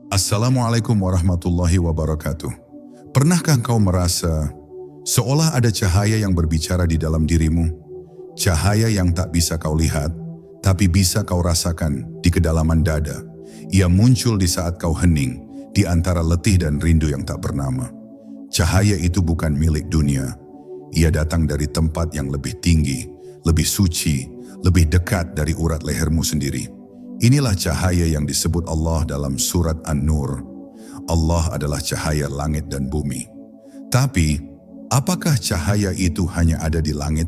Assalamualaikum warahmatullahi wabarakatuh. Pernahkah kau merasa seolah ada cahaya yang berbicara di dalam dirimu? Cahaya yang tak bisa kau lihat, tapi bisa kau rasakan di kedalaman dada. Ia muncul di saat kau hening, di antara letih dan rindu yang tak bernama. Cahaya itu bukan milik dunia. Ia datang dari tempat yang lebih tinggi, lebih suci, lebih dekat dari urat lehermu sendiri. Inilah cahaya yang disebut Allah dalam surat An-Nur. Allah adalah cahaya langit dan bumi. Tapi, apakah cahaya itu hanya ada di langit?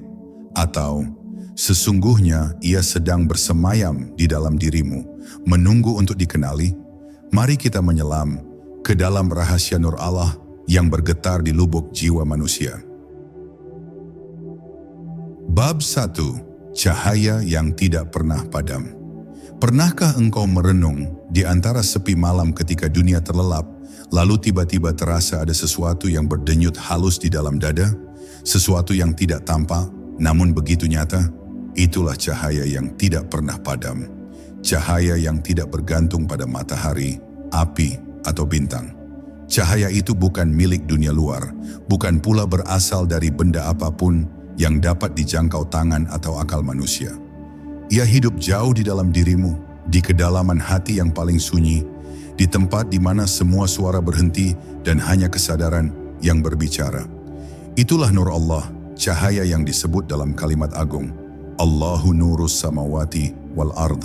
Atau, sesungguhnya ia sedang bersemayam di dalam dirimu, menunggu untuk dikenali? Mari kita menyelam ke dalam rahasia Nur Allah yang bergetar di lubuk jiwa manusia. Bab 1. Cahaya yang tidak pernah padam. Pernahkah engkau merenung di antara sepi malam ketika dunia terlelap, lalu tiba-tiba terasa ada sesuatu yang berdenyut halus di dalam dada? Sesuatu yang tidak tampak, namun begitu nyata? Itulah cahaya yang tidak pernah padam. Cahaya yang tidak bergantung pada matahari, api, atau bintang. Cahaya itu bukan milik dunia luar, bukan pula berasal dari benda apapun yang dapat dijangkau tangan atau akal manusia. Ia hidup jauh di dalam dirimu, di kedalaman hati yang paling sunyi, di tempat di mana semua suara berhenti dan hanya kesadaran yang berbicara. Itulah Nur Allah, cahaya yang disebut dalam kalimat agung. Allahu nurus samawati wal ard.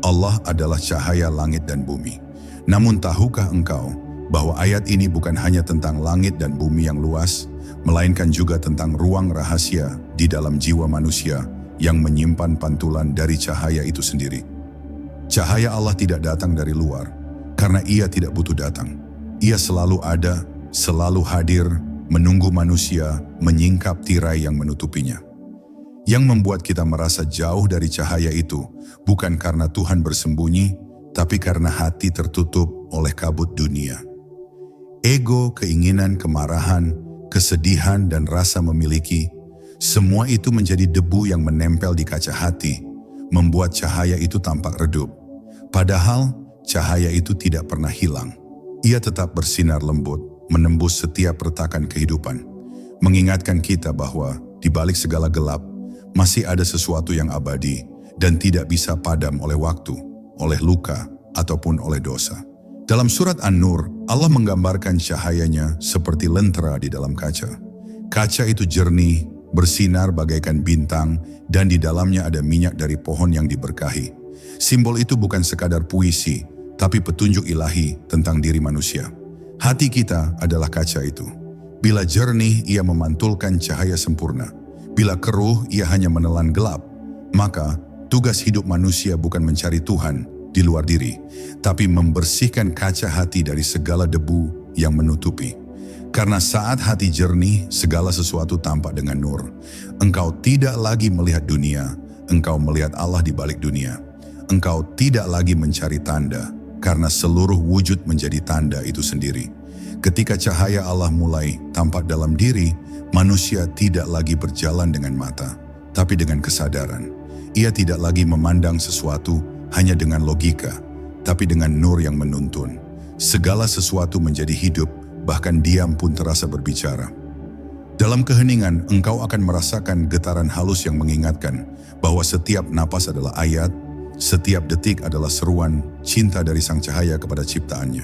Allah adalah cahaya langit dan bumi. Namun tahukah engkau bahwa ayat ini bukan hanya tentang langit dan bumi yang luas, melainkan juga tentang ruang rahasia di dalam jiwa manusia yang menyimpan pantulan dari cahaya itu sendiri. Cahaya Allah tidak datang dari luar, karena ia tidak butuh datang. Ia selalu ada, selalu hadir, menunggu manusia menyingkap tirai yang menutupinya. Yang membuat kita merasa jauh dari cahaya itu, bukan karena Tuhan bersembunyi, tapi karena hati tertutup oleh kabut dunia. Ego, keinginan, kemarahan, kesedihan, dan rasa memiliki, semua itu menjadi debu yang menempel di kaca hati, membuat cahaya itu tampak redup. Padahal, cahaya itu tidak pernah hilang. Ia tetap bersinar lembut, menembus setiap retakan kehidupan, mengingatkan kita bahwa di balik segala gelap, masih ada sesuatu yang abadi dan tidak bisa padam oleh waktu, oleh luka, ataupun oleh dosa. Dalam surat An-Nur, Allah menggambarkan cahayanya seperti lentera di dalam kaca. Kaca itu jernih, bersinar bagaikan bintang, dan di dalamnya ada minyak dari pohon yang diberkahi. Simbol itu bukan sekadar puisi, tapi petunjuk ilahi tentang diri manusia. Hati kita adalah kaca itu. Bila jernih, ia memantulkan cahaya sempurna. Bila keruh, ia hanya menelan gelap. Maka, tugas hidup manusia bukan mencari Tuhan di luar diri, tapi membersihkan kaca hati dari segala debu yang menutupi. Karena saat hati jernih, segala sesuatu tampak dengan nur. Engkau tidak lagi melihat dunia, engkau melihat Allah di balik dunia. Engkau tidak lagi mencari tanda, karena seluruh wujud menjadi tanda itu sendiri. Ketika cahaya Allah mulai tampak dalam diri, manusia tidak lagi berjalan dengan mata, tapi dengan kesadaran. Ia tidak lagi memandang sesuatu hanya dengan logika, tapi dengan nur yang menuntun. Segala sesuatu menjadi hidup, bahkan diam pun terasa berbicara. Dalam keheningan, engkau akan merasakan getaran halus yang mengingatkan bahwa setiap napas adalah ayat, setiap detik adalah seruan cinta dari sang cahaya kepada ciptaannya.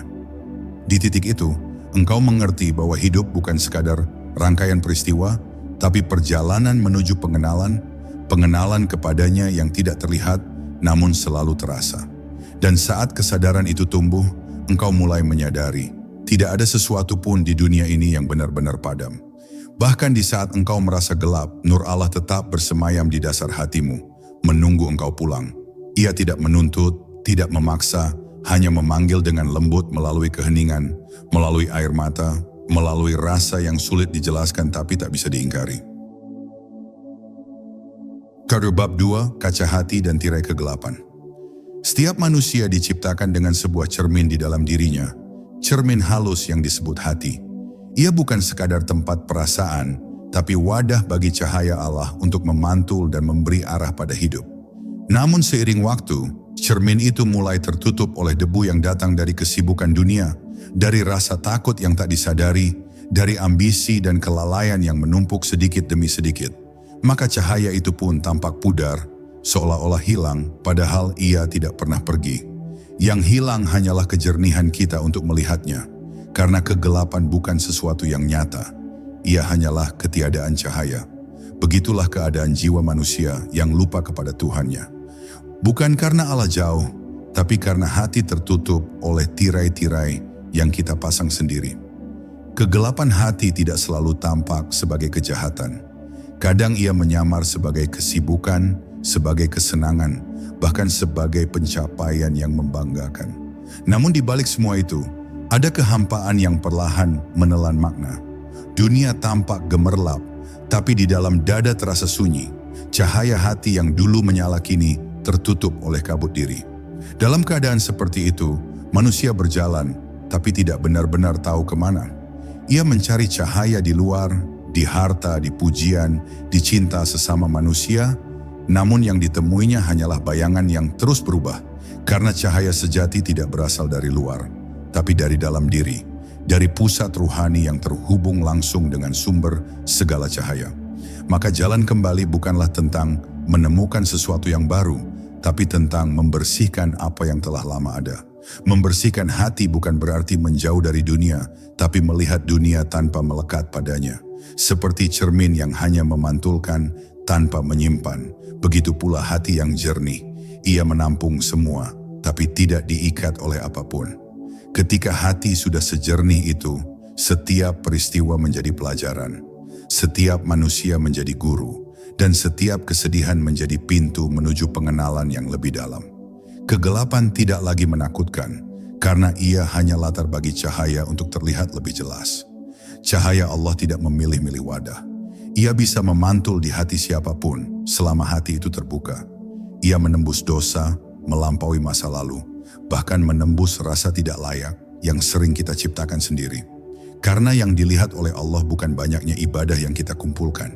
Di titik itu, engkau mengerti bahwa hidup bukan sekadar rangkaian peristiwa, tapi perjalanan menuju pengenalan kepadanya yang tidak terlihat, namun selalu terasa. Dan saat kesadaran itu tumbuh, engkau mulai menyadari, tidak ada sesuatu pun di dunia ini yang benar-benar padam. Bahkan di saat engkau merasa gelap, Nur Allah tetap bersemayam di dasar hatimu, menunggu engkau pulang. Ia tidak menuntut, tidak memaksa, hanya memanggil dengan lembut melalui keheningan, melalui air mata, melalui rasa yang sulit dijelaskan tapi tak bisa diingkari. Bab 2, Kaca Hati dan Tirai Kegelapan. Setiap manusia diciptakan dengan sebuah cermin di dalam dirinya, cermin halus yang disebut hati. Ia bukan sekadar tempat perasaan, tapi wadah bagi cahaya Allah untuk memantul dan memberi arah pada hidup. Namun seiring waktu, Cermin itu mulai tertutup oleh debu yang datang dari kesibukan dunia, dari rasa takut yang tak disadari, dari ambisi dan kelalaian yang menumpuk sedikit demi sedikit. Maka cahaya itu pun tampak pudar, seolah-olah hilang, padahal ia tidak pernah pergi. Yang hilang hanyalah kejernihan kita untuk melihatnya, karena kegelapan bukan sesuatu yang nyata. Ia hanyalah ketiadaan cahaya. Begitulah keadaan jiwa manusia yang lupa kepada Tuhannya. Bukan karena Allah jauh, tapi karena hati tertutup oleh tirai-tirai yang kita pasang sendiri. Kegelapan hati tidak selalu tampak sebagai kejahatan. Kadang ia menyamar sebagai kesibukan, sebagai kesenangan, bahkan sebagai pencapaian yang membanggakan. Namun di balik semua itu, ada kehampaan yang perlahan menelan makna. Dunia tampak gemerlap, tapi di dalam dada terasa sunyi. Cahaya hati yang dulu menyala kini tertutup oleh kabut diri. Dalam keadaan seperti itu, manusia berjalan, tapi tidak benar-benar tahu kemana. Ia mencari cahaya di luar, di harta, di pujian, di cinta sesama manusia, namun yang ditemuinya hanyalah bayangan yang terus berubah, karena cahaya sejati tidak berasal dari luar, tapi dari dalam diri, dari pusat ruhani yang terhubung langsung dengan sumber segala cahaya. Maka jalan kembali bukanlah tentang menemukan sesuatu yang baru, tapi tentang membersihkan apa yang telah lama ada. Membersihkan hati bukan berarti menjauh dari dunia, tapi melihat dunia tanpa melekat padanya. Seperti cermin yang hanya memantulkan tanpa menyimpan, begitu pula hati yang jernih. Ia menampung semua, tapi tidak diikat oleh apapun. Ketika hati sudah sejernih itu, setiap peristiwa menjadi pelajaran. Setiap manusia menjadi guru, dan setiap kesedihan menjadi pintu menuju pengenalan yang lebih dalam. Kegelapan tidak lagi menakutkan, karena ia hanya latar bagi cahaya untuk terlihat lebih jelas. Cahaya Allah tidak memilih-milih wadah. Ia bisa memantul di hati siapapun selama hati itu terbuka. Ia menembus dosa, melampaui masa lalu, bahkan menembus rasa tidak layak yang sering kita ciptakan sendiri. Karena yang dilihat oleh Allah bukan banyaknya ibadah yang kita kumpulkan,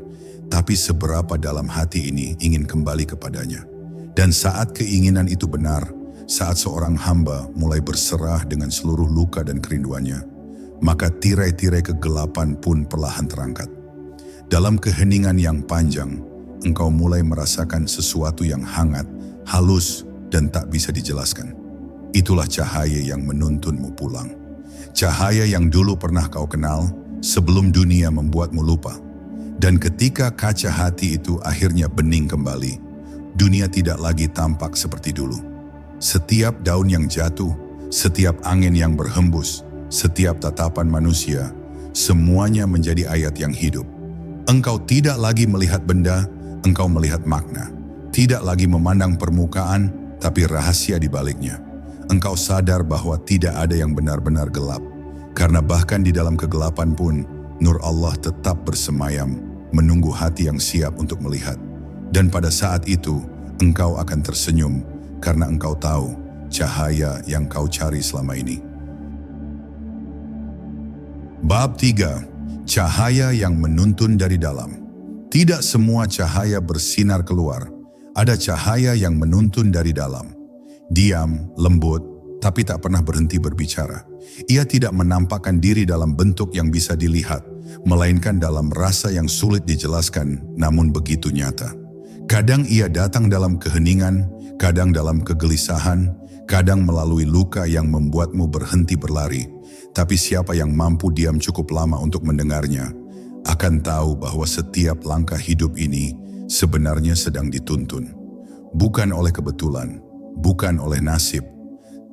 tapi seberapa dalam hati ini ingin kembali kepadanya. Dan saat keinginan itu benar, saat seorang hamba mulai berserah dengan seluruh luka dan kerinduannya, maka tirai-tirai kegelapan pun perlahan terangkat. Dalam keheningan yang panjang, engkau mulai merasakan sesuatu yang hangat, halus, dan tak bisa dijelaskan. Itulah cahaya yang menuntunmu pulang. Cahaya yang dulu pernah kau kenal sebelum dunia membuatmu lupa. Dan ketika kaca hati itu akhirnya bening kembali, dunia tidak lagi tampak seperti dulu. Setiap daun yang jatuh, setiap angin yang berhembus, setiap tatapan manusia, semuanya menjadi ayat yang hidup. Engkau tidak lagi melihat benda, engkau melihat makna. Tidak lagi memandang permukaan, tapi rahasia di baliknya. Engkau sadar bahwa tidak ada yang benar-benar gelap, karena bahkan di dalam kegelapan pun, nur Allah tetap bersemayam, menunggu hati yang siap untuk melihat. Dan pada saat itu, engkau akan tersenyum, karena engkau tahu cahaya yang kau cari selama ini. Bab 3. Cahaya yang menuntun dari dalam. Tidak semua cahaya bersinar keluar. Ada cahaya yang menuntun dari dalam. Diam, lembut, tapi tak pernah berhenti berbicara. Ia tidak menampakkan diri dalam bentuk yang bisa dilihat, melainkan dalam rasa yang sulit dijelaskan, namun begitu nyata. Kadang ia datang dalam keheningan, kadang dalam kegelisahan, kadang melalui luka yang membuatmu berhenti berlari. Tapi siapa yang mampu diam cukup lama untuk mendengarnya, akan tahu bahwa setiap langkah hidup ini sebenarnya sedang dituntun. Bukan oleh kebetulan, bukan oleh nasib,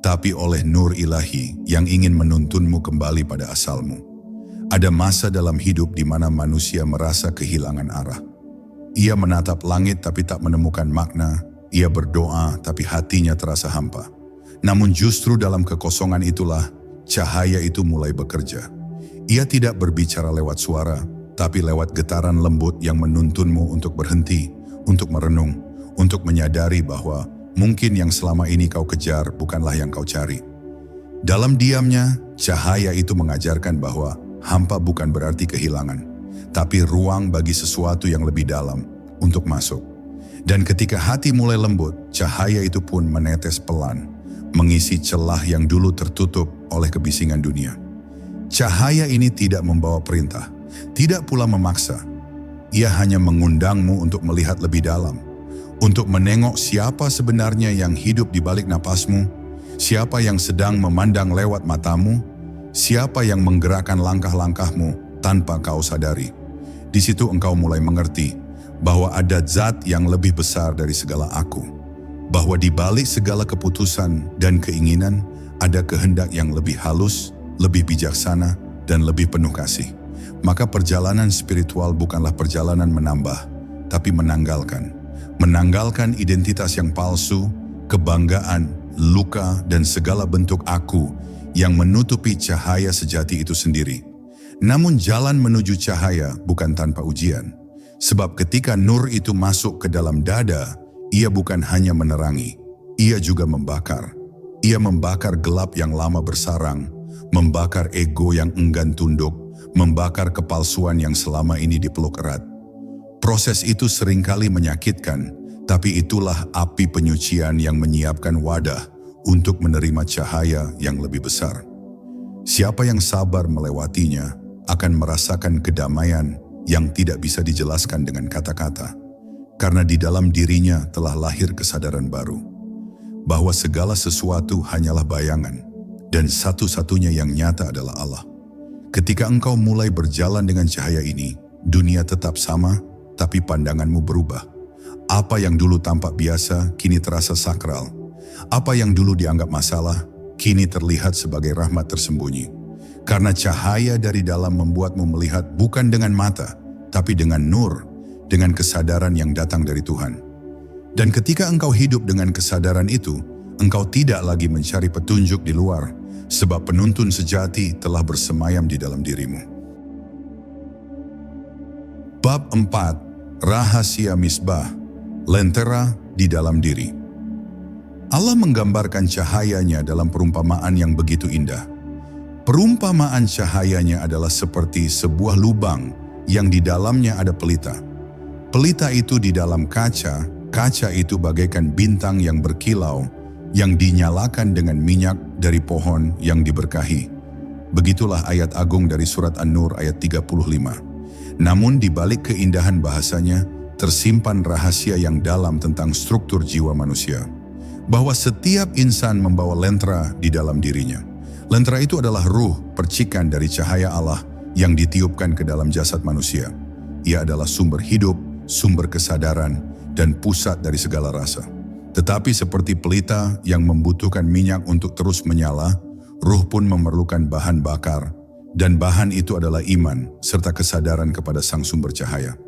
tapi oleh nur ilahi yang ingin menuntunmu kembali pada asalmu. Ada masa dalam hidup di mana manusia merasa kehilangan arah. Ia menatap langit tapi tak menemukan makna, ia berdoa tapi hatinya terasa hampa. Namun justru dalam kekosongan itulah cahaya itu mulai bekerja. Ia tidak berbicara lewat suara, tapi lewat getaran lembut yang menuntunmu untuk berhenti, untuk merenung, untuk menyadari bahwa mungkin yang selama ini kau kejar bukanlah yang kau cari. Dalam diamnya, cahaya itu mengajarkan bahwa hampa bukan berarti kehilangan, tapi ruang bagi sesuatu yang lebih dalam untuk masuk. Dan ketika hati mulai lembut, cahaya itu pun menetes pelan, mengisi celah yang dulu tertutup oleh kebisingan dunia. Cahaya ini tidak membawa perintah, tidak pula memaksa. Ia hanya mengundangmu untuk melihat lebih dalam, untuk menengok siapa sebenarnya yang hidup di balik napasmu, siapa yang sedang memandang lewat matamu, siapa yang menggerakkan langkah-langkahmu tanpa kau sadari. Di situ engkau mulai mengerti bahwa ada zat yang lebih besar dari segala aku, bahwa di balik segala keputusan dan keinginan ada kehendak yang lebih halus, lebih bijaksana, dan lebih penuh kasih. Maka perjalanan spiritual bukanlah perjalanan menambah, tapi menanggalkan. Menanggalkan identitas yang palsu, kebanggaan, luka, dan segala bentuk aku yang menutupi cahaya sejati itu sendiri. Namun jalan menuju cahaya bukan tanpa ujian. Sebab ketika nur itu masuk ke dalam dada, ia bukan hanya menerangi, ia juga membakar. Ia membakar gelap yang lama bersarang, membakar ego yang enggan tunduk, membakar kepalsuan yang selama ini dipeluk erat. Proses itu seringkali menyakitkan, tapi itulah api penyucian yang menyiapkan wadah untuk menerima cahaya yang lebih besar. Siapa yang sabar melewatinya akan merasakan kedamaian yang tidak bisa dijelaskan dengan kata-kata, karena di dalam dirinya telah lahir kesadaran baru, bahwa segala sesuatu hanyalah bayangan, dan satu-satunya yang nyata adalah Allah. Ketika engkau mulai berjalan dengan cahaya ini, dunia tetap sama, tapi pandanganmu berubah. Apa yang dulu tampak biasa, kini terasa sakral. Apa yang dulu dianggap masalah, kini terlihat sebagai rahmat tersembunyi. Karena cahaya dari dalam membuatmu melihat bukan dengan mata, tapi dengan nur, dengan kesadaran yang datang dari Tuhan. Dan ketika engkau hidup dengan kesadaran itu, engkau tidak lagi mencari petunjuk di luar, sebab penuntun sejati telah bersemayam di dalam dirimu. Bab 4. Rahasia Misbah, lentera di dalam diri. Allah menggambarkan cahayanya dalam perumpamaan yang begitu indah. Perumpamaan cahayanya adalah seperti sebuah lubang yang di dalamnya ada pelita. Pelita itu di dalam kaca, kaca itu bagaikan bintang yang berkilau, yang dinyalakan dengan minyak dari pohon yang diberkahi. Begitulah ayat agung dari surat An-Nur ayat 35. Namun di balik keindahan bahasanya, tersimpan rahasia yang dalam tentang struktur jiwa manusia. Bahwa setiap insan membawa lentera di dalam dirinya. Lentera itu adalah ruh, percikan dari cahaya Allah yang ditiupkan ke dalam jasad manusia. Ia adalah sumber hidup, sumber kesadaran, dan pusat dari segala rasa. Tetapi seperti pelita yang membutuhkan minyak untuk terus menyala, ruh pun memerlukan bahan bakar, dan bahan itu adalah iman serta kesadaran kepada sang sumber cahaya.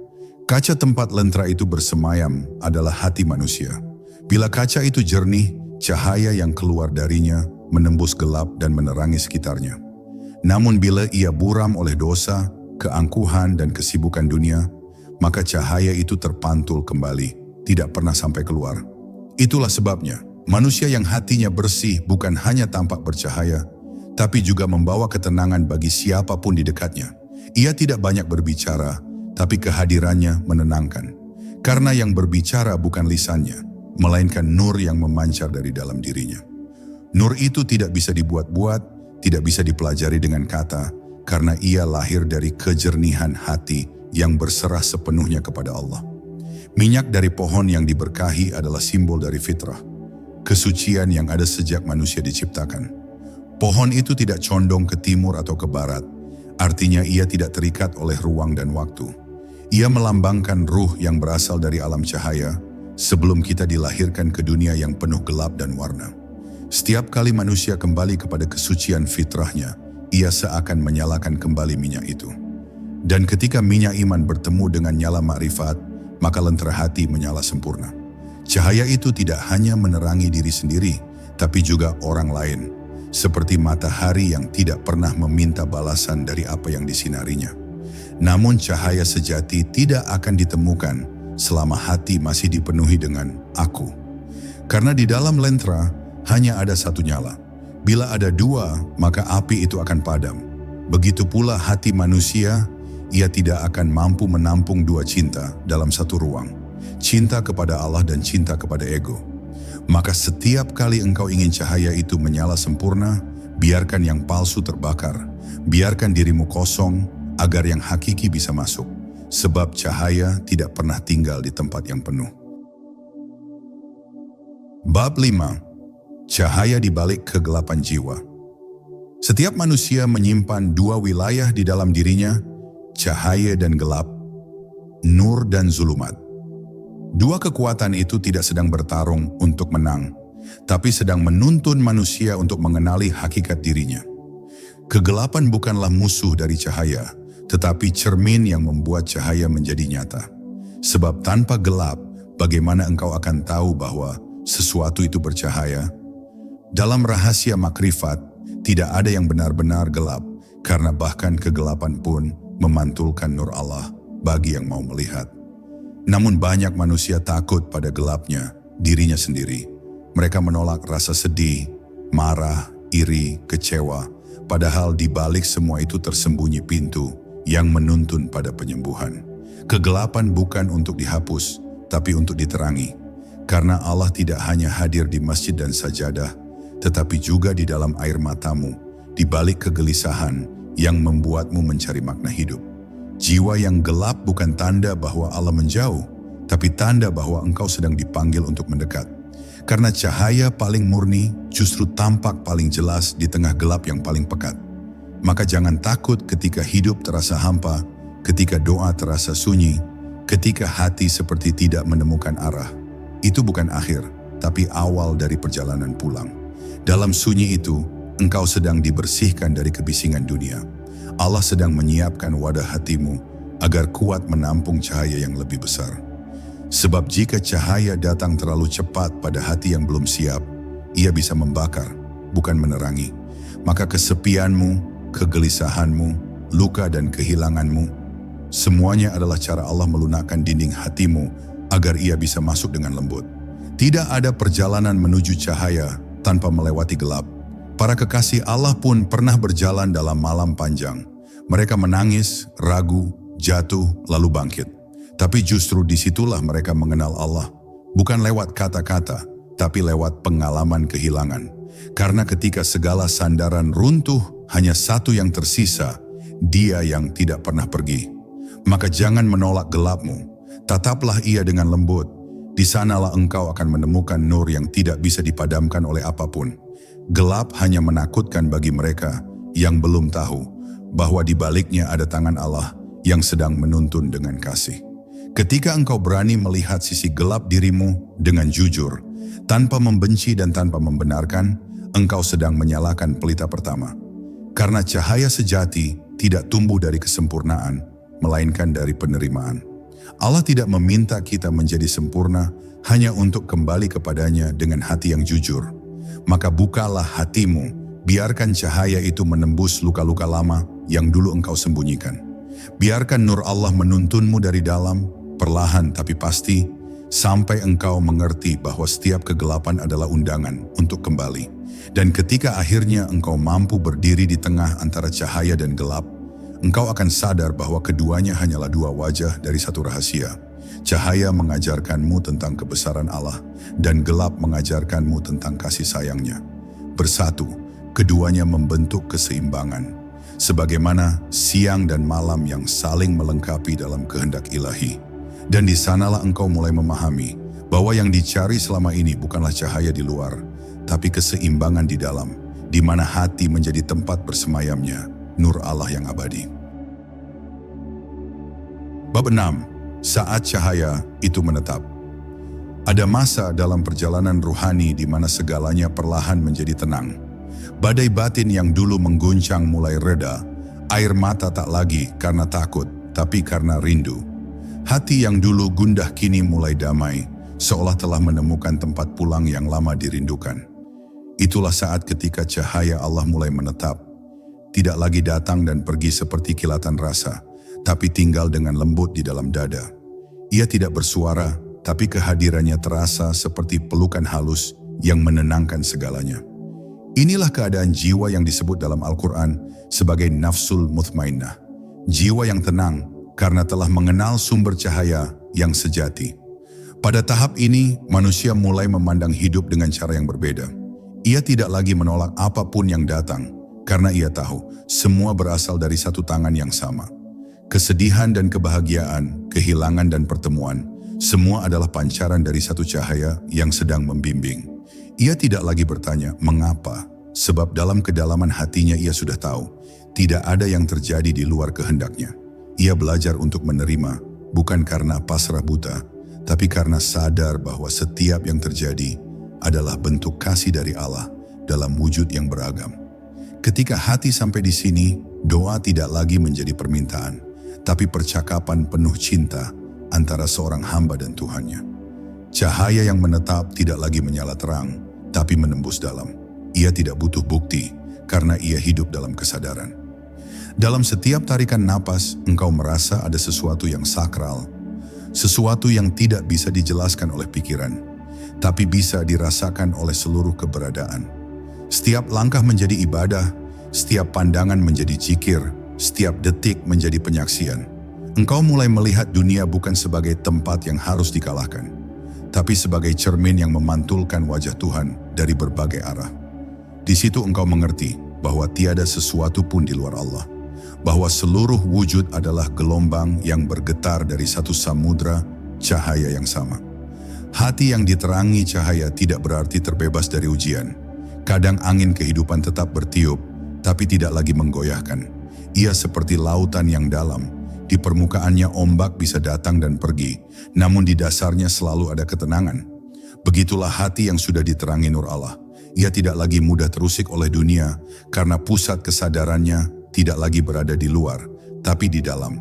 Kaca tempat lentera itu bersemayam adalah hati manusia. Bila kaca itu jernih, cahaya yang keluar darinya menembus gelap dan menerangi sekitarnya. Namun bila ia buram oleh dosa, keangkuhan, dan kesibukan dunia, maka cahaya itu terpantul kembali, tidak pernah sampai keluar. Itulah sebabnya, manusia yang hatinya bersih bukan hanya tampak bercahaya, tapi juga membawa ketenangan bagi siapapun di dekatnya. Ia tidak banyak berbicara, tapi kehadirannya menenangkan. Karena yang berbicara bukan lisannya, melainkan nur yang memancar dari dalam dirinya. Nur itu tidak bisa dibuat-buat, tidak bisa dipelajari dengan kata, karena ia lahir dari kejernihan hati yang berserah sepenuhnya kepada Allah. Minyak dari pohon yang diberkahi adalah simbol dari fitrah, kesucian yang ada sejak manusia diciptakan. Pohon itu tidak condong ke timur atau ke barat, artinya ia tidak terikat oleh ruang dan waktu. Ia melambangkan ruh yang berasal dari alam cahaya sebelum kita dilahirkan ke dunia yang penuh gelap dan warna. Setiap kali manusia kembali kepada kesucian fitrahnya, ia seakan menyalakan kembali minyak itu. Dan ketika minyak iman bertemu dengan nyala makrifat, maka lentera hati menyala sempurna. Cahaya itu tidak hanya menerangi diri sendiri, tapi juga orang lain, seperti matahari yang tidak pernah meminta balasan dari apa yang disinarinya. Namun cahaya sejati tidak akan ditemukan selama hati masih dipenuhi dengan aku. Karena di dalam lentera hanya ada satu nyala. Bila ada dua, maka api itu akan padam. Begitu pula hati manusia, ia tidak akan mampu menampung dua cinta dalam satu ruang. cinta kepada Allah dan cinta kepada ego. Maka setiap kali engkau ingin cahaya itu menyala sempurna, biarkan yang palsu terbakar, biarkan dirimu kosong agar yang hakiki bisa masuk. Sebab cahaya tidak pernah tinggal di tempat yang penuh. Bab 5. Cahaya di balik kegelapan jiwa. Setiap manusia menyimpan dua wilayah di dalam dirinya, cahaya dan gelap, nur dan zulumat. Dua kekuatan itu tidak sedang bertarung untuk menang, tapi sedang menuntun manusia untuk mengenali hakikat dirinya. Kegelapan bukanlah musuh dari cahaya, tetapi cermin yang membuat cahaya menjadi nyata. Sebab tanpa gelap, bagaimana engkau akan tahu bahwa sesuatu itu bercahaya? Dalam rahasia makrifat, tidak ada yang benar-benar gelap, karena bahkan kegelapan pun memantulkan nur Allah bagi yang mau melihat. Namun banyak manusia takut pada gelapnya, dirinya sendiri. Mereka menolak rasa sedih, marah, iri, kecewa, padahal di balik semua itu tersembunyi pintu yang menuntun pada penyembuhan. Kegelapan bukan untuk dihapus, tapi untuk diterangi. Karena Allah tidak hanya hadir di masjid dan sajadah, tetapi juga di dalam air matamu, di balik kegelisahan yang membuatmu mencari makna hidup. Jiwa yang gelap bukan tanda bahwa Allah menjauh, tapi tanda bahwa engkau sedang dipanggil untuk mendekat. Karena cahaya paling murni justru tampak paling jelas di tengah gelap yang paling pekat. Maka jangan takut ketika hidup terasa hampa, ketika doa terasa sunyi, ketika hati seperti tidak menemukan arah. Itu bukan akhir, tapi awal dari perjalanan pulang. Dalam sunyi itu, engkau sedang dibersihkan dari kebisingan dunia. Allah sedang menyiapkan wadah hatimu agar kuat menampung cahaya yang lebih besar. Sebab jika cahaya datang terlalu cepat pada hati yang belum siap, ia bisa membakar, bukan menerangi. Maka kesepianmu, kegelisahanmu, luka dan kehilanganmu, semuanya adalah cara Allah melunakkan dinding hatimu agar ia bisa masuk dengan lembut. Tidak ada perjalanan menuju cahaya tanpa melewati gelap. Para kekasih Allah pun pernah berjalan dalam malam panjang. Mereka menangis, ragu, jatuh, lalu bangkit. Tapi justru disitulah mereka mengenal Allah. Bukan lewat kata-kata, tapi lewat pengalaman kehilangan. Karena ketika segala sandaran runtuh, hanya satu yang tersisa, Dia yang tidak pernah pergi. Maka jangan menolak gelapmu. Tataplah ia dengan lembut. Di sanalah engkau akan menemukan nur yang tidak bisa dipadamkan oleh apapun. Gelap hanya menakutkan bagi mereka yang belum tahu bahwa di baliknya ada tangan Allah yang sedang menuntun dengan kasih. Ketika engkau berani melihat sisi gelap dirimu dengan jujur, tanpa membenci dan tanpa membenarkan, engkau sedang menyalakan pelita pertama. Karena cahaya sejati tidak tumbuh dari kesempurnaan, melainkan dari penerimaan. Allah tidak meminta kita menjadi sempurna hanya untuk kembali kepadanya dengan hati yang jujur. Maka bukalah hatimu, biarkan cahaya itu menembus luka-luka lama yang dulu engkau sembunyikan. Biarkan nur Allah menuntunmu dari dalam, perlahan tapi pasti, sampai engkau mengerti bahwa setiap kegelapan adalah undangan untuk kembali. Dan ketika akhirnya engkau mampu berdiri di tengah antara cahaya dan gelap, engkau akan sadar bahwa keduanya hanyalah dua wajah dari satu rahasia. Cahaya mengajarkanmu tentang kebesaran Allah, dan gelap mengajarkanmu tentang kasih sayangnya. Bersatu, keduanya membentuk keseimbangan. Sebagaimana siang dan malam yang saling melengkapi dalam kehendak ilahi. Dan di sanalah engkau mulai memahami bahwa yang dicari selama ini bukanlah cahaya di luar, tapi keseimbangan di dalam, di mana hati menjadi tempat bersemayamnya nur Allah yang abadi. Bab 6. Saat cahaya itu menetap. Ada masa dalam perjalanan ruhani di mana segalanya perlahan menjadi tenang. Badai batin yang dulu mengguncang mulai reda. Air mata tak lagi karena takut, tapi karena rindu. Hati yang dulu gundah kini mulai damai, seolah telah menemukan tempat pulang yang lama dirindukan. Itulah saat ketika cahaya Allah mulai menetap. Tidak lagi datang dan pergi seperti kilatan rasa, tapi tinggal dengan lembut di dalam dada. Ia tidak bersuara, tapi kehadirannya terasa seperti pelukan halus yang menenangkan segalanya. Inilah keadaan jiwa yang disebut dalam Al-Quran sebagai nafsul mutmainnah. Jiwa yang tenang karena telah mengenal sumber cahaya yang sejati. Pada tahap ini, manusia mulai memandang hidup dengan cara yang berbeda. Ia tidak lagi menolak apapun yang datang, karena ia tahu semua berasal dari satu tangan yang sama. Kesedihan dan kebahagiaan, kehilangan dan pertemuan, semua adalah pancaran dari satu cahaya yang sedang membimbing. Ia tidak lagi bertanya, mengapa? Sebab dalam kedalaman hatinya ia sudah tahu, tidak ada yang terjadi di luar kehendaknya. Ia belajar untuk menerima, bukan karena pasrah buta, tapi karena sadar bahwa setiap yang terjadi adalah bentuk kasih dari Allah dalam wujud yang beragam. Ketika hati sampai di sini, doa tidak lagi menjadi permintaan, tapi percakapan penuh cinta antara seorang hamba dan Tuhannya. Cahaya yang menetap tidak lagi menyala terang, tapi menembus dalam. Ia tidak butuh bukti, karena ia hidup dalam kesadaran. Dalam setiap tarikan napas, engkau merasa ada sesuatu yang sakral, sesuatu yang tidak bisa dijelaskan oleh pikiran, tapi bisa dirasakan oleh seluruh keberadaan. Setiap langkah menjadi ibadah, setiap pandangan menjadi zikir, setiap detik menjadi penyaksian. Engkau mulai melihat dunia bukan sebagai tempat yang harus dikalahkan, tapi sebagai cermin yang memantulkan wajah Tuhan dari berbagai arah. Di situ engkau mengerti bahwa tiada sesuatu pun di luar Allah, bahwa seluruh wujud adalah gelombang yang bergetar dari satu samudra cahaya yang sama. Hati yang diterangi cahaya tidak berarti terbebas dari ujian. Kadang angin kehidupan tetap bertiup, tapi tidak lagi menggoyahkan. Ia seperti lautan yang dalam. Di permukaannya ombak bisa datang dan pergi, namun di dasarnya selalu ada ketenangan. Begitulah hati yang sudah diterangi nur Allah. Ia tidak lagi mudah terusik oleh dunia, karena pusat kesadarannya tidak lagi berada di luar, tapi di dalam,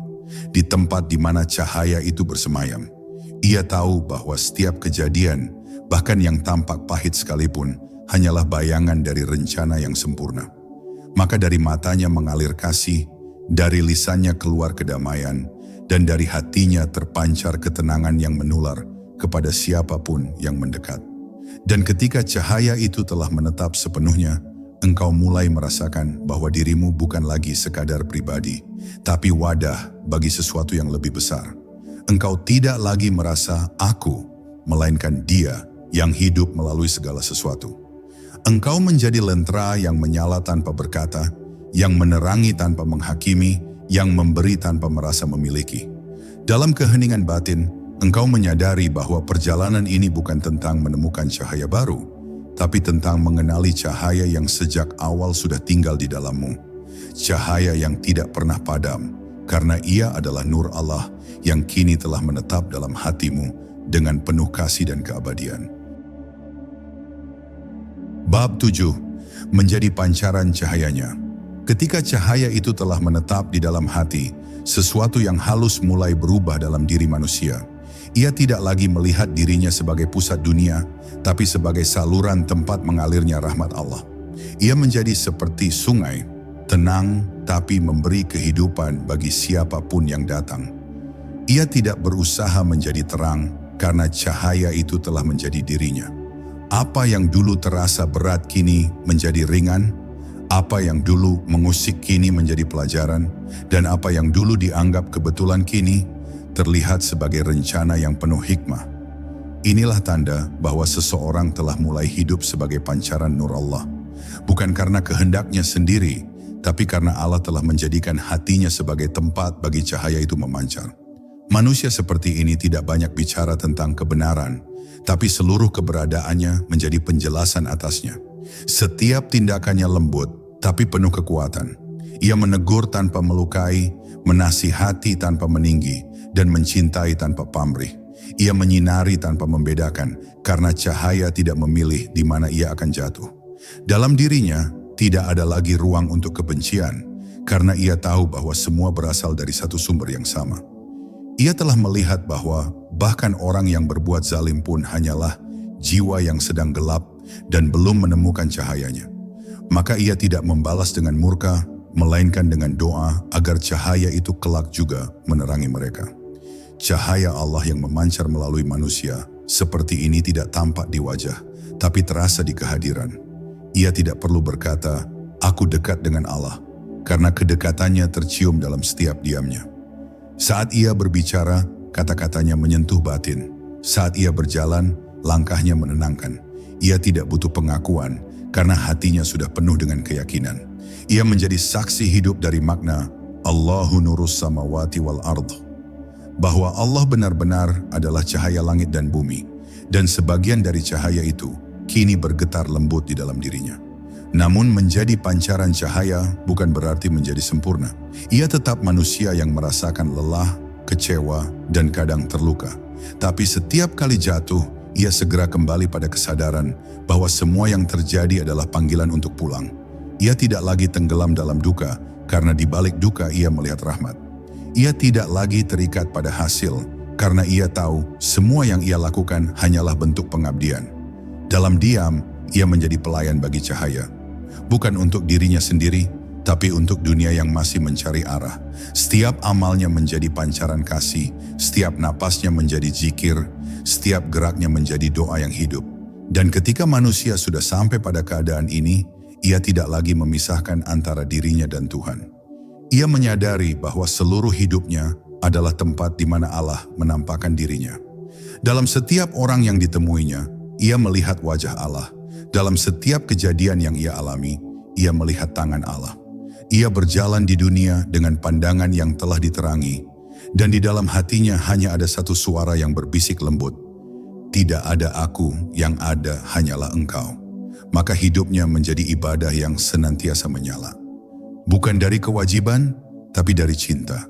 di tempat di mana cahaya itu bersemayam. Ia tahu bahwa setiap kejadian, bahkan yang tampak pahit sekalipun, hanyalah bayangan dari rencana yang sempurna. Maka dari matanya mengalir kasih, dari lisannya keluar kedamaian, dan dari hatinya terpancar ketenangan yang menular kepada siapapun yang mendekat. Dan ketika cahaya itu telah menetap sepenuhnya, engkau mulai merasakan bahwa dirimu bukan lagi sekadar pribadi, tapi wadah bagi sesuatu yang lebih besar. Engkau tidak lagi merasa aku, melainkan Dia yang hidup melalui segala sesuatu. Engkau menjadi lentera yang menyala tanpa berkata, yang menerangi tanpa menghakimi, yang memberi tanpa merasa memiliki. Dalam keheningan batin, engkau menyadari bahwa perjalanan ini bukan tentang menemukan cahaya baru, tapi tentang mengenali cahaya yang sejak awal sudah tinggal di dalammu. Cahaya yang tidak pernah padam, karena ia adalah nur Allah yang kini telah menetap dalam hatimu dengan penuh kasih dan keabadian. Bab 7. Menjadi pancaran cahayanya. Ketika cahaya itu telah menetap di dalam hati, sesuatu yang halus mulai berubah dalam diri manusia. Ia tidak lagi melihat dirinya sebagai pusat dunia, tapi sebagai saluran tempat mengalirnya rahmat Allah. Ia menjadi seperti sungai, tenang tapi memberi kehidupan bagi siapapun yang datang. Ia tidak berusaha menjadi terang karena cahaya itu telah menjadi dirinya. Apa yang dulu terasa berat kini menjadi ringan, apa yang dulu mengusik kini menjadi pelajaran, dan apa yang dulu dianggap kebetulan kini terlihat sebagai rencana yang penuh hikmah. Inilah tanda bahwa seseorang telah mulai hidup sebagai pancaran nur Allah. Bukan karena kehendaknya sendiri, tapi karena Allah telah menjadikan hatinya sebagai tempat bagi cahaya itu memancar. Manusia seperti ini tidak banyak bicara tentang kebenaran, tapi seluruh keberadaannya menjadi penjelasan atasnya. Setiap tindakannya lembut, tapi penuh kekuatan. Ia menegur tanpa melukai, menasihati tanpa meninggi, dan mencintai tanpa pamrih. Ia menyinari tanpa membedakan, karena cahaya tidak memilih di mana ia akan jatuh. Dalam dirinya, tidak ada lagi ruang untuk kebencian, karena ia tahu bahwa semua berasal dari satu sumber yang sama. Ia telah melihat bahwa bahkan orang yang berbuat zalim pun hanyalah jiwa yang sedang gelap dan belum menemukan cahayanya. Maka ia tidak membalas dengan murka, melainkan dengan doa agar cahaya itu kelak juga menerangi mereka. Cahaya Allah yang memancar melalui manusia seperti ini tidak tampak di wajah, tapi terasa di kehadiran. Ia tidak perlu berkata, "Aku dekat dengan Allah," karena kedekatannya tercium dalam setiap diamnya. Saat ia berbicara, kata-katanya menyentuh batin. Saat ia berjalan, langkahnya menenangkan. Ia tidak butuh pengakuan karena hatinya sudah penuh dengan keyakinan. Ia menjadi saksi hidup dari makna Allahu nurus samawati wal ardh, bahwa Allah benar-benar adalah cahaya langit dan bumi, dan sebagian dari cahaya itu kini bergetar lembut di dalam dirinya. Namun menjadi pancaran cahaya bukan berarti menjadi sempurna. Ia tetap manusia yang merasakan lelah, kecewa, dan kadang terluka. Tapi setiap kali jatuh, ia segera kembali pada kesadaran bahwa semua yang terjadi adalah panggilan untuk pulang. Ia tidak lagi tenggelam dalam duka, karena di balik duka ia melihat rahmat. Ia tidak lagi terikat pada hasil, karena ia tahu semua yang ia lakukan hanyalah bentuk pengabdian. Dalam diam, ia menjadi pelayan bagi cahaya. Bukan untuk dirinya sendiri, tapi untuk dunia yang masih mencari arah. Setiap amalnya menjadi pancaran kasih, setiap napasnya menjadi zikir, setiap geraknya menjadi doa yang hidup. Dan ketika manusia sudah sampai pada keadaan ini, ia tidak lagi memisahkan antara dirinya dan Tuhan. Ia menyadari bahwa seluruh hidupnya adalah tempat di mana Allah menampakkan dirinya. Dalam setiap orang yang ditemuinya, ia melihat wajah Allah. Dalam setiap kejadian yang ia alami, ia melihat tangan Allah. Ia berjalan di dunia dengan pandangan yang telah diterangi, dan di dalam hatinya hanya ada satu suara yang berbisik lembut. Tidak ada aku, yang ada hanyalah Engkau. Maka hidupnya menjadi ibadah yang senantiasa menyala. Bukan dari kewajiban, tapi dari cinta.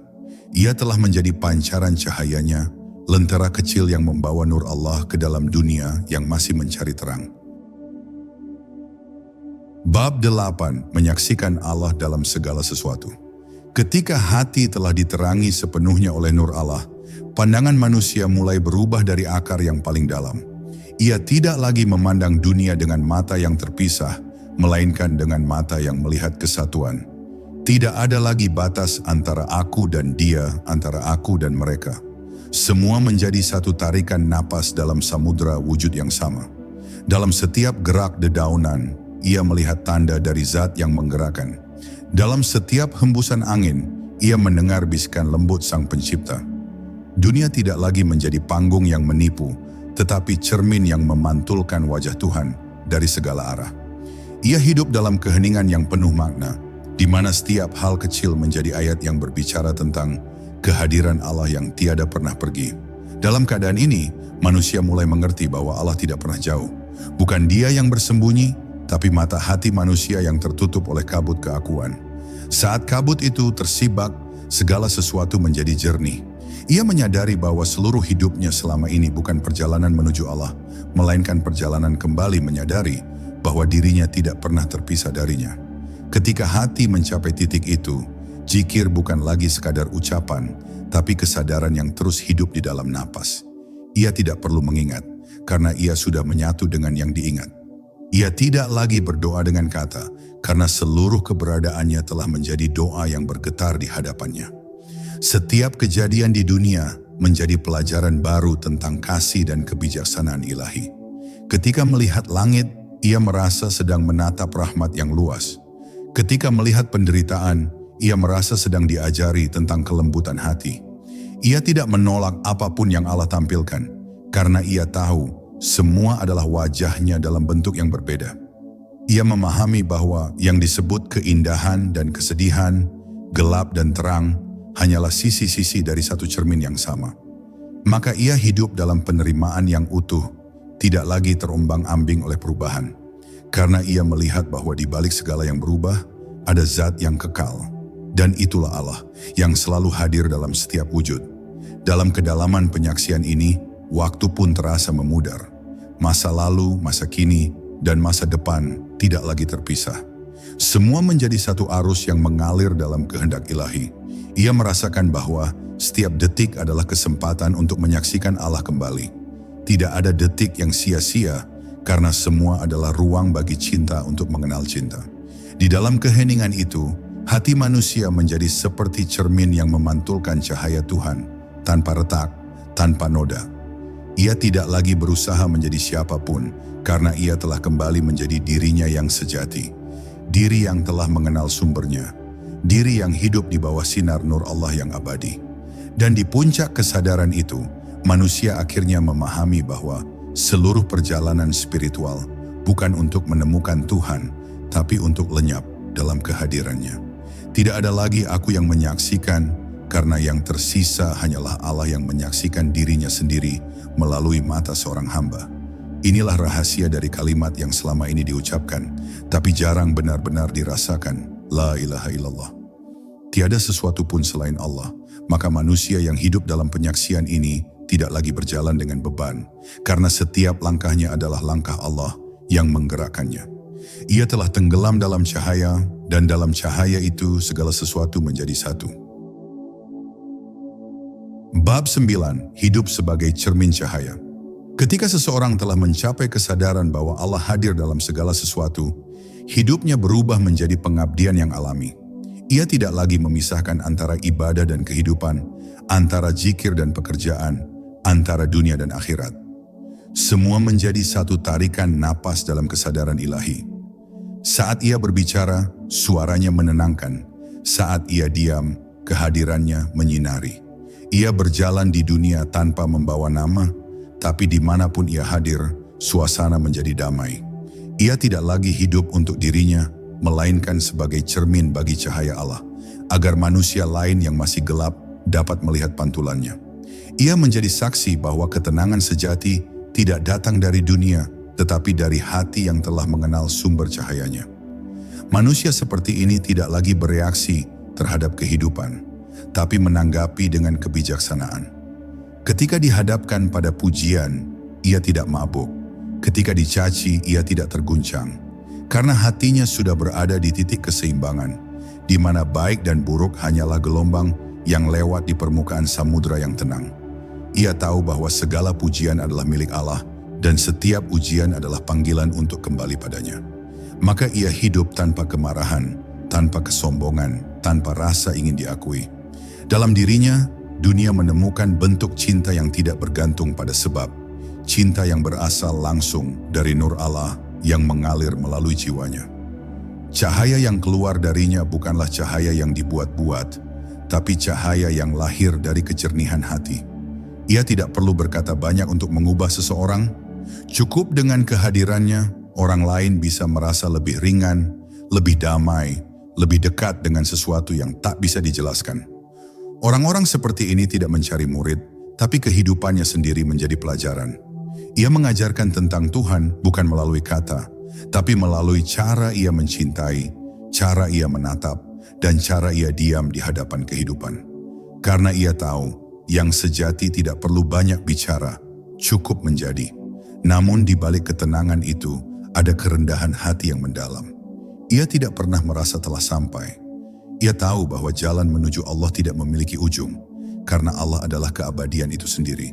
Ia telah menjadi pancaran cahayanya, lentera kecil yang membawa nur Allah ke dalam dunia yang masih mencari terang. Bab 8. Menyaksikan Allah dalam segala sesuatu. Ketika hati telah diterangi sepenuhnya oleh nur Allah, pandangan manusia mulai berubah dari akar yang paling dalam. Ia tidak lagi memandang dunia dengan mata yang terpisah, melainkan dengan mata yang melihat kesatuan. Tidak ada lagi batas antara aku dan dia, antara aku dan mereka. Semua menjadi satu tarikan napas dalam samudera wujud yang sama. Dalam setiap gerak dedaunan, ia melihat tanda dari zat yang menggerakkan. Dalam setiap hembusan angin, ia mendengar bisikan lembut Sang Pencipta. Dunia tidak lagi menjadi panggung yang menipu, tetapi cermin yang memantulkan wajah Tuhan dari segala arah. Ia hidup dalam keheningan yang penuh makna, di mana setiap hal kecil menjadi ayat yang berbicara tentang kehadiran Allah yang tiada pernah pergi. Dalam keadaan ini, manusia mulai mengerti bahwa Allah tidak pernah jauh. Bukan Dia yang bersembunyi, tapi mata hati manusia yang tertutup oleh kabut keakuan. Saat kabut itu tersibak, segala sesuatu menjadi jernih. Ia menyadari bahwa seluruh hidupnya selama ini bukan perjalanan menuju Allah, melainkan perjalanan kembali menyadari bahwa dirinya tidak pernah terpisah darinya. Ketika hati mencapai titik itu, zikir bukan lagi sekadar ucapan, tapi kesadaran yang terus hidup di dalam napas. Ia tidak perlu mengingat, karena ia sudah menyatu dengan yang diingat. Ia tidak lagi berdoa dengan kata, karena seluruh keberadaannya telah menjadi doa yang bergetar di hadapannya. Setiap kejadian di dunia menjadi pelajaran baru tentang kasih dan kebijaksanaan ilahi. Ketika melihat langit, ia merasa sedang menatap rahmat yang luas. Ketika melihat penderitaan, ia merasa sedang diajari tentang kelembutan hati. Ia tidak menolak apapun yang Allah tampilkan, karena ia tahu semua adalah wajahnya dalam bentuk yang berbeda. Ia memahami bahwa yang disebut keindahan dan kesedihan, gelap dan terang, hanyalah sisi-sisi dari satu cermin yang sama. Maka ia hidup dalam penerimaan yang utuh, tidak lagi terombang-ambing oleh perubahan. Karena ia melihat bahwa di balik segala yang berubah, ada zat yang kekal. Dan itulah Allah, yang selalu hadir dalam setiap wujud. Dalam kedalaman penyaksian ini, waktu pun terasa memudar. Masa lalu, masa kini, dan masa depan tidak lagi terpisah. Semua menjadi satu arus yang mengalir dalam kehendak ilahi. Ia merasakan bahwa setiap detik adalah kesempatan untuk menyaksikan Allah kembali. Tidak ada detik yang sia-sia, karena semua adalah ruang bagi cinta untuk mengenal cinta. Di dalam keheningan itu, hati manusia menjadi seperti cermin yang memantulkan cahaya Tuhan, tanpa retak, tanpa noda. Ia tidak lagi berusaha menjadi siapapun, karena ia telah kembali menjadi dirinya yang sejati. Diri yang telah mengenal sumbernya. Diri yang hidup di bawah sinar nur Allah yang abadi. Dan di puncak kesadaran itu, Manusia akhirnya memahami bahwa seluruh perjalanan spiritual bukan untuk menemukan Tuhan, tapi untuk lenyap dalam kehadirannya. Tidak ada lagi aku yang menyaksikan, karena yang tersisa hanyalah Allah yang menyaksikan dirinya sendiri melalui mata seorang hamba. Inilah rahasia dari kalimat yang selama ini diucapkan, tapi jarang benar-benar dirasakan. La ilaha illallah. Tiada sesuatu pun selain Allah, maka manusia yang hidup dalam penyaksian ini tidak lagi berjalan dengan beban, karena setiap langkahnya adalah langkah Allah yang menggerakkannya. Ia telah tenggelam dalam cahaya, dan dalam cahaya itu segala sesuatu menjadi satu. Bab 9. Hidup sebagai cermin cahaya. Ketika seseorang telah mencapai kesadaran bahwa Allah hadir dalam segala sesuatu, hidupnya berubah menjadi pengabdian yang alami. Ia tidak lagi memisahkan antara ibadah dan kehidupan, antara zikir dan pekerjaan, antara dunia dan akhirat. Semua menjadi satu tarikan napas dalam kesadaran ilahi. Saat ia berbicara, suaranya menenangkan. Saat ia diam, kehadirannya menyinari. Ia berjalan di dunia tanpa membawa nama, tapi dimanapun ia hadir, suasana menjadi damai. Ia tidak lagi hidup untuk dirinya, melainkan sebagai cermin bagi cahaya Allah, agar manusia lain yang masih gelap dapat melihat pantulannya. Ia menjadi saksi bahwa ketenangan sejati tidak datang dari dunia, tetapi dari hati yang telah mengenal sumber cahayanya. Manusia seperti ini tidak lagi bereaksi terhadap kehidupan, tapi menanggapi dengan kebijaksanaan. Ketika dihadapkan pada pujian, ia tidak mabuk. Ketika dicaci, ia tidak terguncang. Karena hatinya sudah berada di titik keseimbangan, di mana baik dan buruk hanyalah gelombang yang lewat di permukaan samudra yang tenang. Ia tahu bahwa segala pujian adalah milik Allah, dan setiap ujian adalah panggilan untuk kembali padanya. Maka ia hidup tanpa kemarahan, tanpa kesombongan, tanpa rasa ingin diakui. Dalam dirinya, dunia menemukan bentuk cinta yang tidak bergantung pada sebab, cinta yang berasal langsung dari nur Allah yang mengalir melalui jiwanya. Cahaya yang keluar darinya bukanlah cahaya yang dibuat-buat, tapi cahaya yang lahir dari kejernihan hati. Ia tidak perlu berkata banyak untuk mengubah seseorang. Cukup dengan kehadirannya, orang lain bisa merasa lebih ringan, lebih damai, lebih dekat dengan sesuatu yang tak bisa dijelaskan. Orang-orang seperti ini tidak mencari murid, tapi kehidupannya sendiri menjadi pelajaran. Ia mengajarkan tentang Tuhan bukan melalui kata, tapi melalui cara ia mencintai, cara ia menatap, dan cara ia diam di hadapan kehidupan. Karena ia tahu, yang sejati tidak perlu banyak bicara, cukup menjadi. Namun di balik ketenangan itu, ada kerendahan hati yang mendalam. Ia tidak pernah merasa telah sampai. Ia tahu bahwa jalan menuju Allah tidak memiliki ujung, karena Allah adalah keabadian itu sendiri.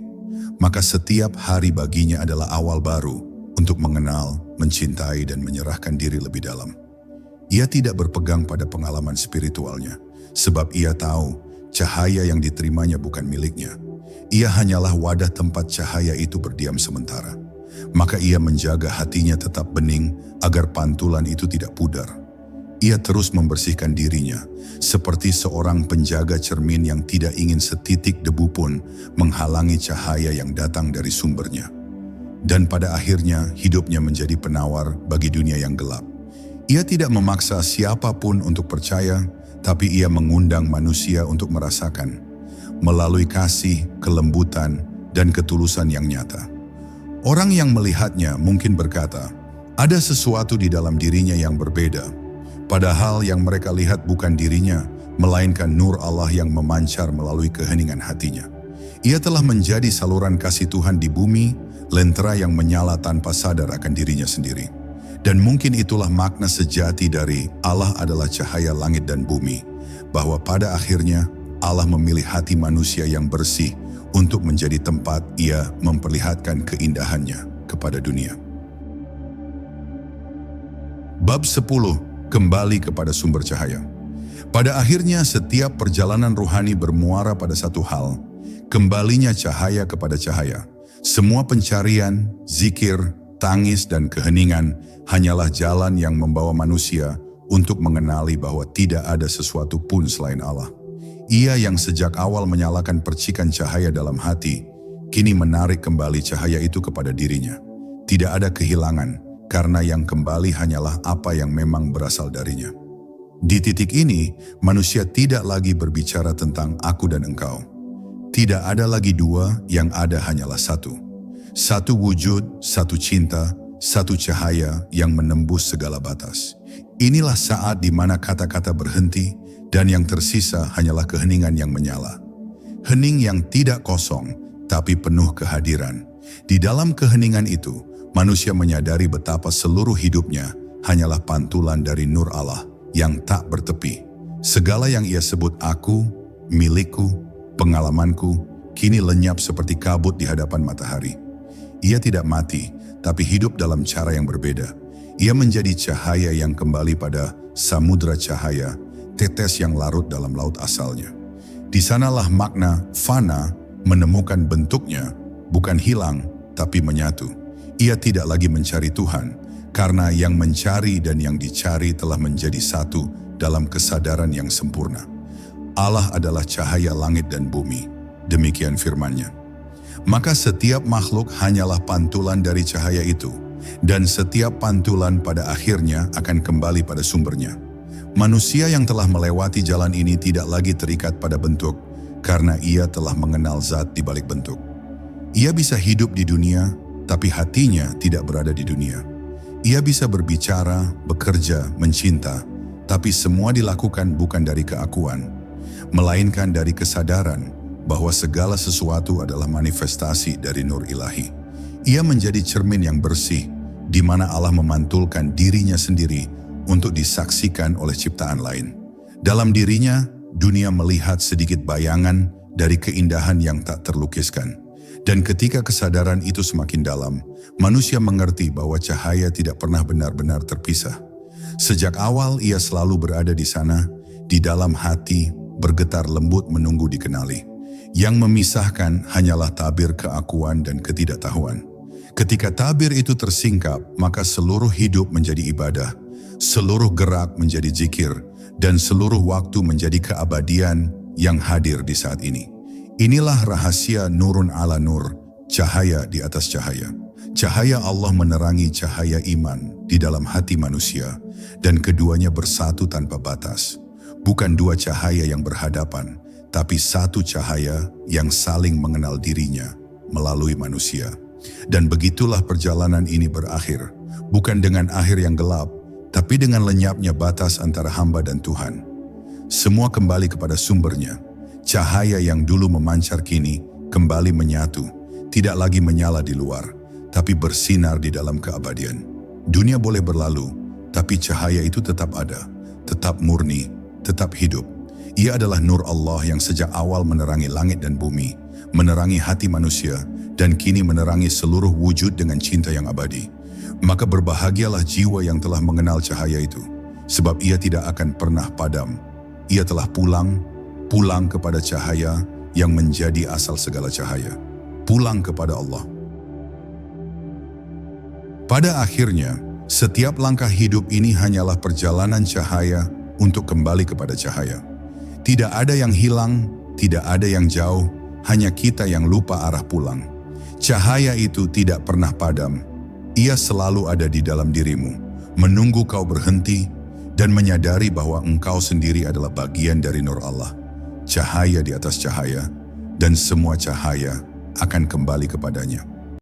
Maka setiap hari baginya adalah awal baru untuk mengenal, mencintai, dan menyerahkan diri lebih dalam. Ia tidak berpegang pada pengalaman spiritualnya, sebab ia tahu cahaya yang diterimanya bukan miliknya. Ia hanyalah wadah tempat cahaya itu berdiam sementara. Maka ia menjaga hatinya tetap bening agar pantulan itu tidak pudar. Ia terus membersihkan dirinya, seperti seorang penjaga cermin yang tidak ingin setitik debu pun menghalangi cahaya yang datang dari sumbernya. Dan pada akhirnya hidupnya menjadi penawar bagi dunia yang gelap. Ia tidak memaksa siapapun untuk percaya, tapi ia mengundang manusia untuk merasakan, melalui kasih, kelembutan, dan ketulusan yang nyata. Orang yang melihatnya mungkin berkata, ada sesuatu di dalam dirinya yang berbeda. Padahal yang mereka lihat bukan dirinya, melainkan nur Allah yang memancar melalui keheningan hatinya. Ia telah menjadi saluran kasih Tuhan di bumi, lentera yang menyala tanpa sadar akan dirinya sendiri. Dan mungkin itulah makna sejati dari Allah adalah cahaya langit dan bumi, bahwa pada akhirnya Allah memilih hati manusia yang bersih untuk menjadi tempat ia memperlihatkan keindahannya kepada dunia. Bab 10. Kembali kepada sumber cahaya. Pada akhirnya setiap perjalanan ruhani bermuara pada satu hal, kembalinya cahaya kepada cahaya. Semua pencarian, zikir, tangis, dan keheningan hanyalah jalan yang membawa manusia untuk mengenali bahwa tidak ada sesuatu pun selain Allah. Ia yang sejak awal menyalakan percikan cahaya dalam hati, kini menarik kembali cahaya itu kepada dirinya. Tidak ada kehilangan, karena yang kembali hanyalah apa yang memang berasal darinya. Di titik ini, manusia tidak lagi berbicara tentang aku dan engkau. Tidak ada lagi dua, yang ada hanyalah satu. Satu wujud, satu cinta, satu cahaya yang menembus segala batas. Inilah saat di mana kata-kata berhenti dan yang tersisa hanyalah keheningan yang menyala. Hening yang tidak kosong, tapi penuh kehadiran. Di dalam keheningan itu, manusia menyadari betapa seluruh hidupnya hanyalah pantulan dari nur Allah yang tak bertepi. Segala yang ia sebut aku, milikku, pengalamanku, kini lenyap seperti kabut di hadapan matahari. Ia tidak mati, tapi hidup dalam cara yang berbeda. Ia menjadi cahaya yang kembali pada samudra cahaya, tetes yang larut dalam laut asalnya. Di sanalah makna fana menemukan bentuknya, bukan hilang, tapi menyatu. Ia tidak lagi mencari Tuhan, karena yang mencari dan yang dicari telah menjadi satu dalam kesadaran yang sempurna. Allah adalah cahaya langit dan bumi, demikian firman-Nya. Maka setiap makhluk hanyalah pantulan dari cahaya itu, dan setiap pantulan pada akhirnya akan kembali pada sumbernya. Manusia yang telah melewati jalan ini tidak lagi terikat pada bentuk, karena ia telah mengenal zat di balik bentuk. Ia bisa hidup di dunia, tapi hatinya tidak berada di dunia. Ia bisa berbicara, bekerja, mencinta, tapi semua dilakukan bukan dari keakuan, melainkan dari kesadaran bahwa segala sesuatu adalah manifestasi dari nur ilahi. Ia menjadi cermin yang bersih, di mana Allah memantulkan dirinya sendiri untuk disaksikan oleh ciptaan lain. Dalam dirinya, dunia melihat sedikit bayangan dari keindahan yang tak terlukiskan. Dan ketika kesadaran itu semakin dalam, manusia mengerti bahwa cahaya tidak pernah benar-benar terpisah. Sejak awal ia selalu berada di sana, di dalam hati, bergetar lembut menunggu dikenali. Yang memisahkan hanyalah tabir keakuan dan ketidaktahuan. Ketika tabir itu tersingkap, maka seluruh hidup menjadi ibadah, seluruh gerak menjadi zikir, dan seluruh waktu menjadi keabadian yang hadir di saat ini. Inilah rahasia nurun ala nur, cahaya di atas cahaya. Cahaya Allah menerangi cahaya iman di dalam hati manusia, dan keduanya bersatu tanpa batas. Bukan dua cahaya yang berhadapan, tapi satu cahaya yang saling mengenal dirinya melalui manusia. Dan begitulah perjalanan ini berakhir, bukan dengan akhir yang gelap, tapi dengan lenyapnya batas antara hamba dan Tuhan. Semua kembali kepada sumbernya. Cahaya yang dulu memancar kini kembali menyatu, tidak lagi menyala di luar, tapi bersinar di dalam keabadian. Dunia boleh berlalu, tapi cahaya itu tetap ada, tetap murni, tetap hidup. Ia adalah nur Allah yang sejak awal menerangi langit dan bumi, menerangi hati manusia, dan kini menerangi seluruh wujud dengan cinta yang abadi. Maka berbahagialah jiwa yang telah mengenal cahaya itu, sebab ia tidak akan pernah padam. Ia telah pulang kepada cahaya yang menjadi asal segala cahaya. Pulang kepada Allah. Pada akhirnya, setiap langkah hidup ini hanyalah perjalanan cahaya untuk kembali kepada cahaya. Tidak ada yang hilang, tidak ada yang jauh, hanya kita yang lupa arah pulang. Cahaya itu tidak pernah padam. Ia selalu ada di dalam dirimu, menunggu kau berhenti dan menyadari bahwa engkau sendiri adalah bagian dari nur Allah. Cahaya di atas cahaya, dan semua cahaya akan kembali kepadanya.